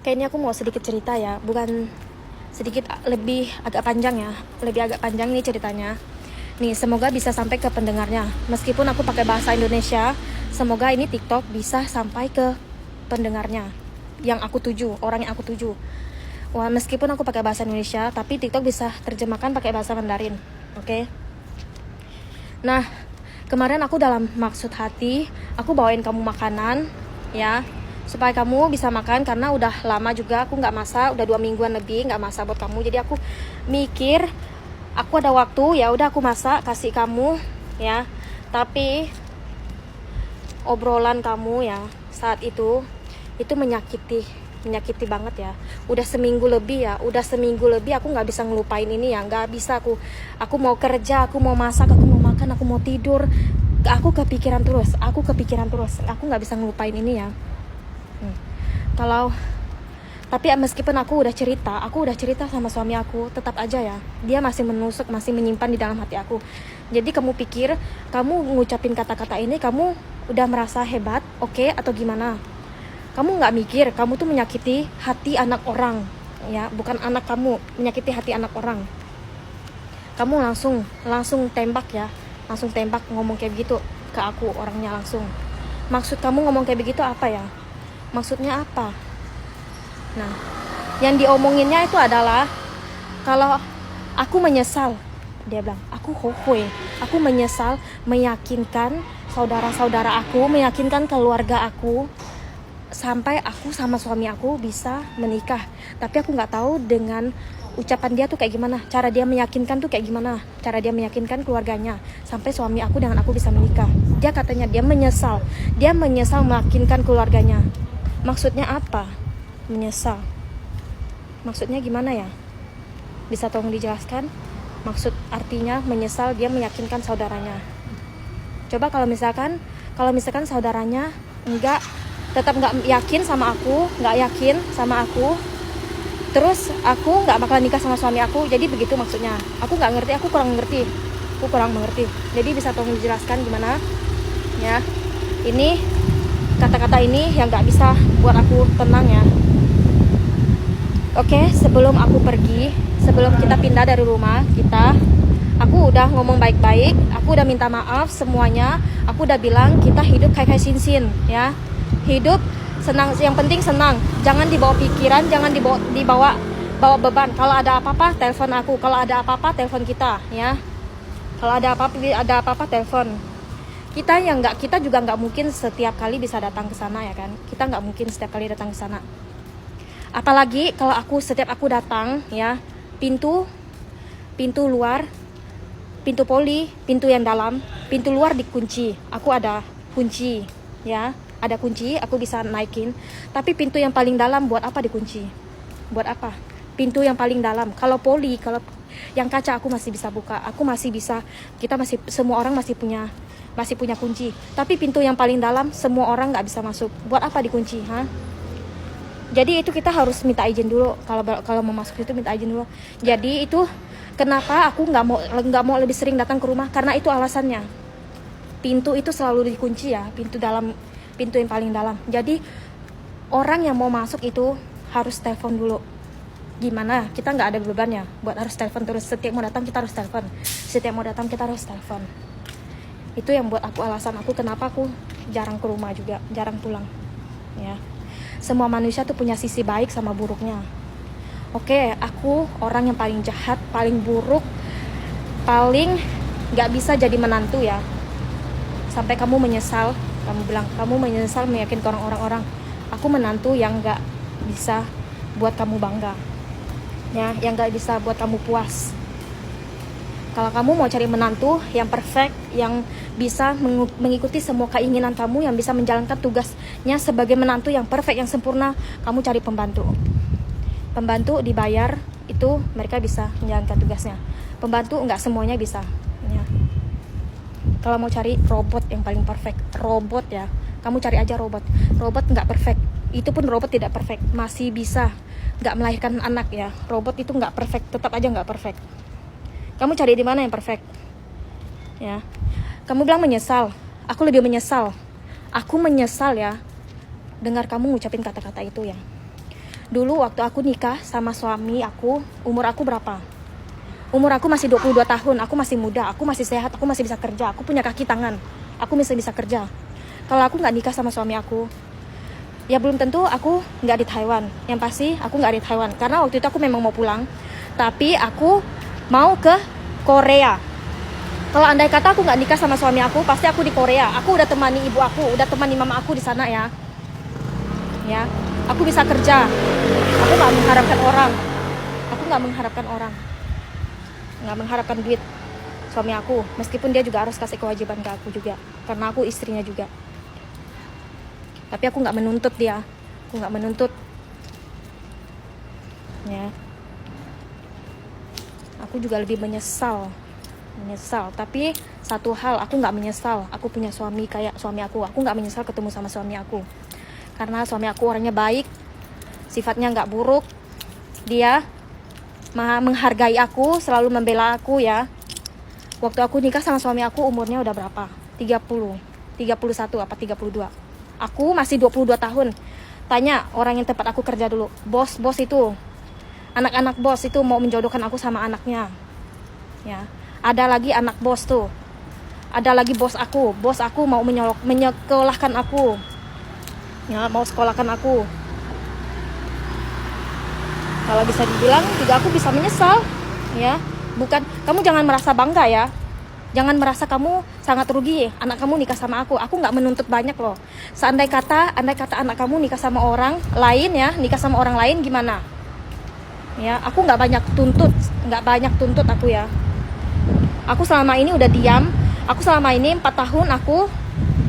Kayaknya aku mau sedikit cerita ya, bukan sedikit, lebih agak panjang ya, lebih agak panjang nih ceritanya. Nih, semoga bisa sampai ke pendengarnya. Meskipun aku pakai bahasa Indonesia, semoga ini TikTok bisa sampai ke pendengarnya yang aku tuju, orang yang aku tuju. Wah, meskipun aku pakai bahasa Indonesia, tapi TikTok bisa terjemahkan pakai bahasa Mandarin. Oke? Nah, kemarin aku dalam maksud hati, aku bawain kamu makanan, ya, supaya kamu bisa makan, karena udah lama juga aku nggak masak, udah 2 mingguan lebih nggak masak buat kamu. Jadi aku mikir, aku ada waktu, ya udah aku masak kasih kamu, ya. Tapi obrolan kamu ya saat itu menyakiti banget ya. Udah seminggu lebih aku nggak bisa ngelupain ini ya, nggak bisa. Aku mau kerja, aku mau masak, aku mau makan, aku mau tidur, aku kepikiran terus, aku nggak bisa ngelupain ini ya. Tapi meskipun aku udah cerita sama suami aku, tetap aja ya, dia masih menusuk, masih menyimpan di dalam hati aku. Jadi kamu pikir kamu ngucapin kata-kata ini kamu udah merasa hebat, oke, atau gimana? Kamu nggak mikir kamu tuh menyakiti hati anak orang, ya, bukan anak kamu, menyakiti hati anak orang. Kamu langsung tembak ya, langsung tembak ngomong kayak begitu ke aku, orangnya langsung. Maksud kamu ngomong kayak begitu apa ya? Maksudnya apa? Nah, yang diomonginnya itu adalah kalau aku menyesal, dia bilang, aku hohoi, aku menyesal meyakinkan saudara-saudara aku, meyakinkan keluarga aku, sampai aku sama suami aku bisa menikah. Tapi aku nggak tahu dengan ucapan dia tuh kayak gimana, cara dia meyakinkan tuh kayak gimana, cara dia meyakinkan keluarganya sampai suami aku dengan aku bisa menikah. Dia katanya dia menyesal meyakinkan keluarganya. Maksudnya apa? Menyesal maksudnya gimana ya? Bisa tolong dijelaskan maksud artinya menyesal dia meyakinkan saudaranya. Coba kalau misalkan saudaranya tetap nggak yakin sama aku, terus aku nggak bakal nikah sama suami aku, jadi begitu maksudnya. Aku kurang mengerti. Jadi bisa tolong dijelaskan gimana ya? Ini kata-kata ini yang nggak bisa buat aku tenang ya. Oke, sebelum kita pindah dari rumah kita, aku udah ngomong baik-baik, aku udah minta maaf semuanya, aku udah bilang kita hidup kayak sinsin ya. Hidup senang, yang penting senang, jangan dibawa pikiran, jangan dibawa beban. Kalau ada apa-apa telepon aku, kalau ada apa-apa telepon kita ya. Kalau ada apa-apa telepon. Kita juga nggak mungkin setiap kali bisa datang ke sana ya kan. Kita nggak mungkin setiap kali datang ke sana. Apalagi kalau setiap aku datang ya, pintu luar, pintu poli, pintu yang dalam, pintu luar dikunci. Aku ada kunci ya. Ada kunci, aku bisa naikin. Tapi pintu yang paling dalam buat apa dikunci? Buat apa? Pintu yang paling dalam. Kalau poli, kalau yang kaca aku masih bisa buka. Semua orang masih punya kunci. Tapi pintu yang paling dalam semua orang nggak bisa masuk. Buat apa dikunci? Jadi itu kita harus minta izin dulu. Kalau mau masuk itu minta izin dulu. Jadi itu kenapa aku nggak mau lebih sering datang ke rumah? Karena itu alasannya. Pintu itu selalu dikunci ya. Pintu yang paling dalam. Jadi orang yang mau masuk itu harus telepon dulu. Gimana? Kita nggak ada bebannya buat harus telepon terus. Setiap mau datang kita harus telepon. Itu yang buat alasan aku kenapa aku jarang ke rumah juga, jarang pulang. Ya. Semua manusia tuh punya sisi baik sama buruknya. Oke, aku orang yang paling jahat, paling buruk, paling nggak bisa jadi menantu ya. Sampai kamu menyesal. Kamu bilang, kamu menyesal meyakinkan orang-orang. Aku menantu yang gak bisa buat kamu bangga ya, yang gak bisa buat kamu puas. Kalau kamu mau cari menantu yang perfect, yang bisa mengikuti semua keinginan kamu, yang bisa menjalankan tugasnya sebagai menantu yang perfect, yang sempurna, kamu cari pembantu dibayar, itu mereka bisa menjalankan tugasnya. Pembantu gak semuanya bisa ya. Kalau mau cari robot yang paling perfect, robot ya, kamu cari aja robot nggak perfect, itu pun robot tidak perfect, masih bisa nggak melahirkan anak ya. Robot itu nggak perfect, tetap aja nggak perfect. Kamu cari di mana yang perfect ya. Kamu bilang menyesal, aku lebih menyesal. Aku menyesal ya dengar kamu ngucapin kata-kata itu ya. Dulu waktu aku nikah sama suami aku, umur aku berapa? Umur aku masih 22 tahun, aku masih muda, aku masih sehat, aku masih bisa kerja, aku punya kaki tangan, aku masih bisa kerja. Kalau aku nggak nikah sama suami aku, ya belum tentu aku nggak di Taiwan. Yang pasti aku nggak di Taiwan, karena waktu itu aku memang mau pulang, tapi aku mau ke Korea. Kalau andai kata aku nggak nikah sama suami aku, pasti aku di Korea. Aku udah temani ibu aku, udah temani mama aku di sana ya. Ya, aku bisa kerja. Aku nggak mengharapkan orang. Aku nggak mengharapkan orang. Nggak mengharapkan duit suami aku. Meskipun dia juga harus kasih kewajiban ke aku juga, karena aku istrinya juga. Tapi aku nggak menuntut dia. Aku nggak menuntut. Ya. Aku juga lebih menyesal, tapi satu hal, aku nggak menyesal aku punya suami kayak suami aku nggak menyesal ketemu sama suami aku, karena suami aku orangnya baik, sifatnya nggak buruk, dia menghargai aku, selalu membela aku ya. Waktu aku nikah sama suami aku umurnya udah berapa? 30, 31 apa 32. Aku masih 22 tahun. Tanya orang yang tempat aku kerja dulu, bos itu, anak-anak bos itu mau menjodohkan aku sama anaknya. Ya, ada lagi anak bos tuh. Ada lagi bos aku mau menyekolahkan aku. Ya, mau sekolahkan aku. Kalau bisa dibilang juga aku bisa menyesal, ya. Bukan, kamu jangan merasa bangga ya. Jangan merasa kamu sangat rugi anak kamu nikah sama aku. Aku nggak menuntut banyak loh. Andai kata anak kamu nikah sama orang lain ya, nikah sama orang lain gimana? Ya, aku nggak banyak tuntut aku ya. Aku selama ini udah diam. Aku selama ini 4 tahun aku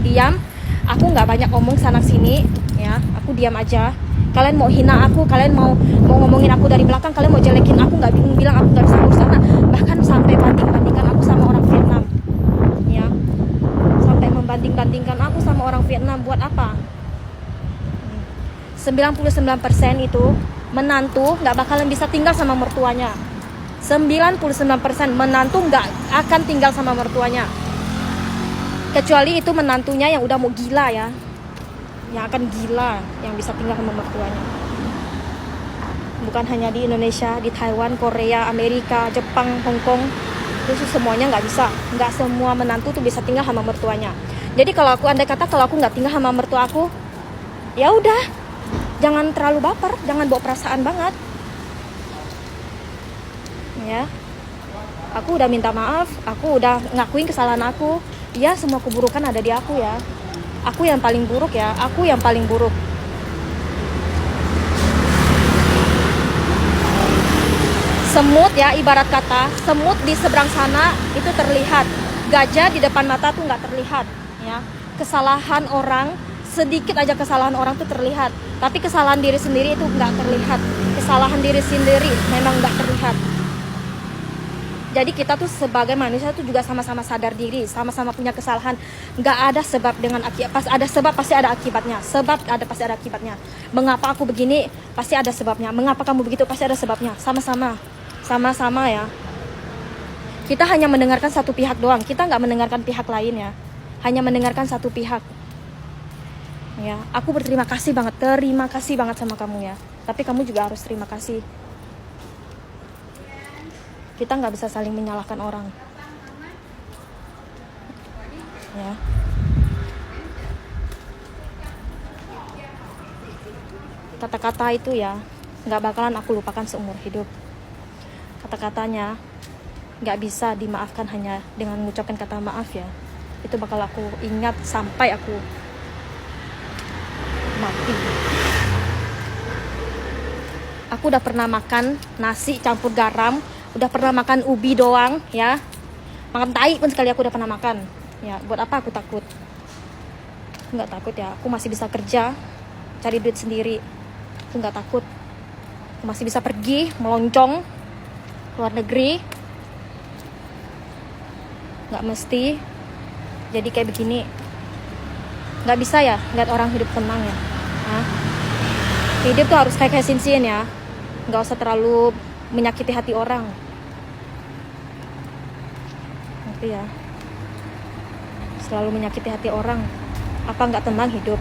diam. Aku nggak banyak ngomong sana sini ya. Aku diam aja. Kalian mau hina aku, kalian mau ngomongin aku dari belakang, kalian mau jelekin aku, nggak bilang aku nggak bisa urus sana. Bahkan sampai bandingkan aku sama orang Vietnam ya. Sampai membanding-bandingkan aku sama orang Vietnam. Buat apa? 99% itu menantu nggak bakalan bisa tinggal sama mertuanya. 99% menantu nggak akan tinggal sama mertuanya, kecuali itu menantunya yang udah mau gila ya, yang akan gila, yang bisa tinggal sama mertuanya. Bukan hanya di Indonesia, di Taiwan, Korea, Amerika, Jepang, Hong Kong, itu semuanya nggak bisa. Nggak semua menantu tuh bisa tinggal sama mertuanya. Jadi kalau aku andai kata kalau aku nggak tinggal sama mertua aku, ya udah, jangan terlalu baper, jangan bawa perasaan banget. Ya, aku udah minta maaf, aku udah ngakuin kesalahan aku. Ya, semua keburukan ada di aku ya. Aku yang paling buruk ya, aku yang paling buruk. Semut ya, ibarat kata semut di seberang sana itu terlihat, gajah di depan mata tuh nggak terlihat ya. Kesalahan orang, sedikit aja kesalahan orang tuh terlihat, tapi kesalahan diri sendiri itu nggak terlihat. Kesalahan diri sendiri memang nggak terlihat. Jadi kita tuh sebagai manusia tuh juga sama-sama sadar diri, sama-sama punya kesalahan. Nggak ada sebab dengan akibat. Pas ada sebab pasti ada akibatnya. Sebab ada pasti ada akibatnya. Mengapa aku begini? Pasti ada sebabnya. Mengapa kamu begitu? Pasti ada sebabnya. Sama-sama ya. Kita hanya mendengarkan satu pihak doang. Kita nggak mendengarkan pihak lain ya. Hanya mendengarkan satu pihak. Ya, aku berterima kasih banget. Terima kasih banget sama kamu ya. Tapi kamu juga harus terima kasih. Kita nggak bisa saling menyalahkan orang ya. Kata-kata itu ya nggak bakalan aku lupakan seumur hidup. Kata-katanya nggak bisa dimaafkan hanya dengan mengucapkan kata maaf ya. Itu bakal aku ingat sampai aku mati. Aku udah pernah makan nasi campur garam, udah pernah makan ubi doang ya, makan tai pun sekali aku udah pernah makan ya. Buat apa aku takut? Nggak takut ya, aku masih bisa kerja, cari duit sendiri. Aku nggak takut, aku masih bisa pergi meloncong luar negeri. Nggak mesti jadi kayak begini. Nggak bisa ya lihat orang hidup tenang ya. Hah? Hidup tuh harus kayak sinsin ya, nggak usah terlalu menyakiti hati orang. Nanti ya, selalu menyakiti hati orang, apa nggak tenang hidup?